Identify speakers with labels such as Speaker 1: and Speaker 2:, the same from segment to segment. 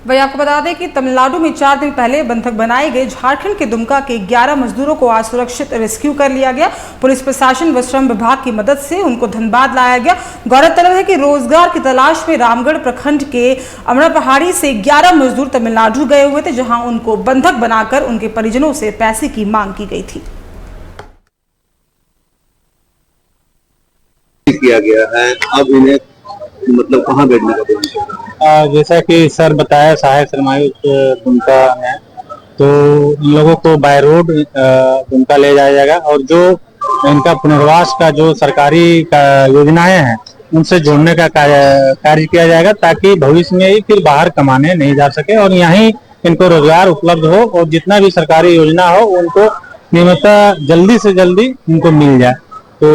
Speaker 1: वही आपको बता दें कि तमिलनाडु में 4 दिन पहले बंधक बनाए गए झारखंड के दुमका के 11 मजदूरों को आज सुरक्षित रेस्क्यू कर लिया गया। पुलिस प्रशासन व श्रम विभाग की मदद से उनको धनबाद लाया गया। गौरतलब है कि रोजगार की तलाश में रामगढ़ प्रखंड के अमरा पहाड़ी से 11 मजदूर तमिलनाडु गए हुए थे, जहां उनको बंधक बनाकर उनके परिजनों से पैसे की मांग की गई थी।
Speaker 2: किया गया है, अब इन्हें मतलब कहाँ बैठने का प्लान कर रहे हैं?
Speaker 3: जैसा कि सर बताया सहायक श्रमायुक्त दुमका में, तो इन लोगों को बाय रोड दुमका ले जाया जाएगा और जो इनका पुनर्वास का जो सरकारी योजनाएं हैं उनसे जोड़ने का कार्य किया जाएगा, ताकि भविष्य में ही फिर बाहर कमाने नहीं जा सके और यहीं इनको रोजगार उपलब्ध हो और जितना भी सरकारी योजना हो उनको नियमितः जल्दी से जल्दी उनको मिल जाए। तो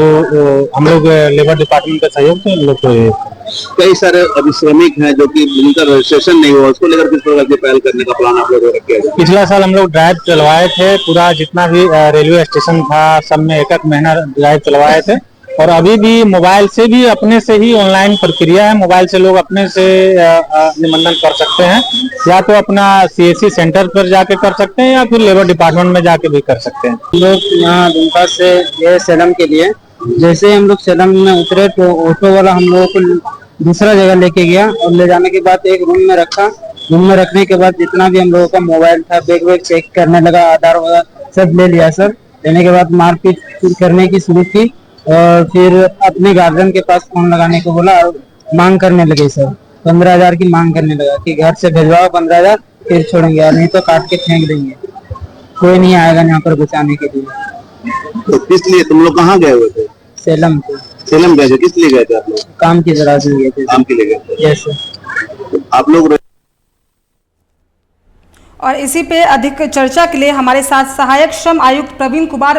Speaker 3: हम लोग लेबर डिपार्टमेंट के सहयोग से इन लोग को
Speaker 2: कई सारे अभी श्रमिक हैं जो कि उनका रजिस्ट्रेशन नहीं हुआ, उसको लेकर किस प्रकार की पहल करने का प्लान आप लोगों ने किया है?
Speaker 3: पिछला साल हम लोग ड्राइव चलवाए थे, पूरा जितना भी रेलवे स्टेशन था सब में एक महीना ड्राइव चलवाए थे और अभी भी मोबाइल से भी अपने से ही ऑनलाइन प्रक्रिया है। मोबाइल से लोग अपने से निबंधन कर सकते हैं, या तो अपना CSC सेंटर पर जाके कर सकते हैं या फिर लेबर डिपार्टमेंट में जाके भी कर सकते हैं।
Speaker 4: लोग यहाँ दुमका से गए सेलम के लिए, जैसे हम लोग सेलम में उतरे तो ऑटो वाला हम लोगों को दूसरा जगह लेके गया और ले जाने के बाद एक रूम में रखा। रूम में रखने के बाद जितना भी हम लोगों का मोबाइल था, बैग वैग चेक करने लगा, आधार वगैरह सब ले लिया सर। लेने के बाद मारपीट करने की शुरू की और फिर अपने गार्जियन के पास फोन लगाने को बोला और मांग करने लगे सर। 15,000 की मांग करने लगा कि घर से भेजवाओ 15,000 फिर छोड़ेंगे और नहीं तो काट के फेंक देंगे, कोई नहीं आएगा यहाँ पर बचाने के लिए।
Speaker 2: तो किस लिए तुम लोग कहाँ गए हुए थे?
Speaker 4: सेलम थे।
Speaker 2: सेलम गए थे, किस लिए गए थे आप लोग?
Speaker 4: काम की तरह से गए थे।
Speaker 2: काम के लिए गए थे?
Speaker 4: Yes sir.
Speaker 2: आप लोग
Speaker 1: और इसी पे अधिक चर्चा के लिए हमारे साथ सहायक श्रम आयुक्त प्रवीण कुमार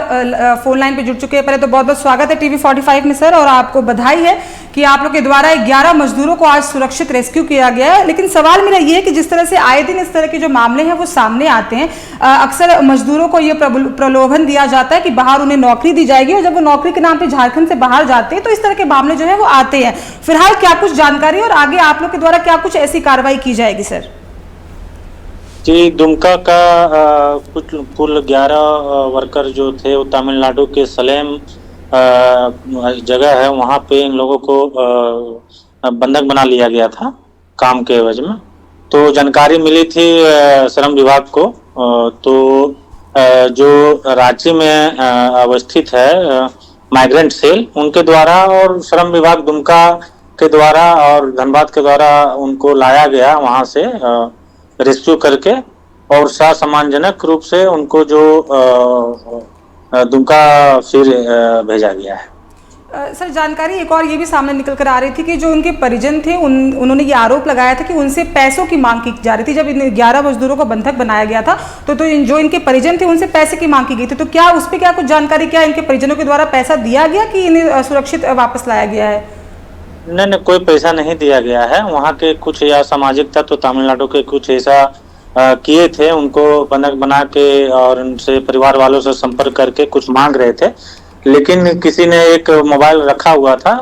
Speaker 1: फोन लाइन पे जुड़ चुके हैं। पहले तो बहुत बहुत स्वागत है TV 45 में सर, और आपको बधाई है कि आप लोग के द्वारा 11 मजदूरों को आज सुरक्षित रेस्क्यू किया गया है। लेकिन सवाल मेरा ये है कि जिस तरह से आए दिन इस तरह के जो मामले हैं वो सामने आते हैं, अक्सर मजदूरों को ये प्रलोभन दिया जाता है कि बाहर उन्हें नौकरी दी जाएगी, और जब वो नौकरी के नाम पर झारखंड से बाहर जाते हैं तो इस तरह के मामले जो है वो आते हैं। फिलहाल क्या कुछ जानकारी और आगे आप लोग के द्वारा क्या कुछ ऐसी कार्रवाई की जाएगी सर?
Speaker 5: जी, दुमका का कुल 11 वर्कर जो थे वो तमिलनाडु के सलेम जगह है, वहाँ पे इन लोगों को बंधक बना लिया गया था काम के एवज में। तो जानकारी मिली थी श्रम विभाग को, तो जो रांची में अवस्थित है माइग्रेंट सेल, उनके द्वारा और श्रम विभाग दुमका के द्वारा और धनबाद के द्वारा उनको लाया गया वहाँ से रेस्क्यू करके, और सम्मानजनक रूप से उनको जो दुमका फिर भेजा गया है।
Speaker 1: सर जानकारी एक और ये भी सामने निकल कर आ रही थी कि जो उनके परिजन थे उन्होंने ये आरोप लगाया था कि उनसे पैसों की मांग की जा रही थी। जब इन 11 मजदूरों को बंधक बनाया गया था तो जो इनके परिजन थे उनसे पैसे की मांग की गई थी, तो क्या उस पर क्या कुछ जानकारी, क्या इनके परिजनों के द्वारा पैसा दिया गया कि इन्हें सुरक्षित वापस लाया गया है?
Speaker 5: नहीं, कोई पैसा नहीं दिया गया है। वहाँ के कुछ या सामाजिक तत्व तमिलनाडु के कुछ ऐसा किए थे, उनको बंधक बना के और उनसे परिवार वालों से संपर्क करके कुछ मांग रहे थे, लेकिन किसी ने एक मोबाइल रखा हुआ था,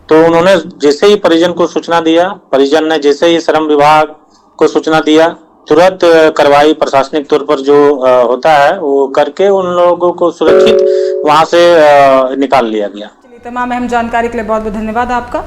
Speaker 5: तो उन्होंने जैसे ही परिजन को सूचना दिया, परिजन ने जैसे ही श्रम विभाग को सूचना दिया, तुरंत कार्रवाई प्रशासनिक तौर पर जो होता है वो करके उन लोगों को सुरक्षित वहाँ से निकाल लिया गया।
Speaker 1: तमाम अहम जानकारी के लिए बहुत बहुत धन्यवाद आपका।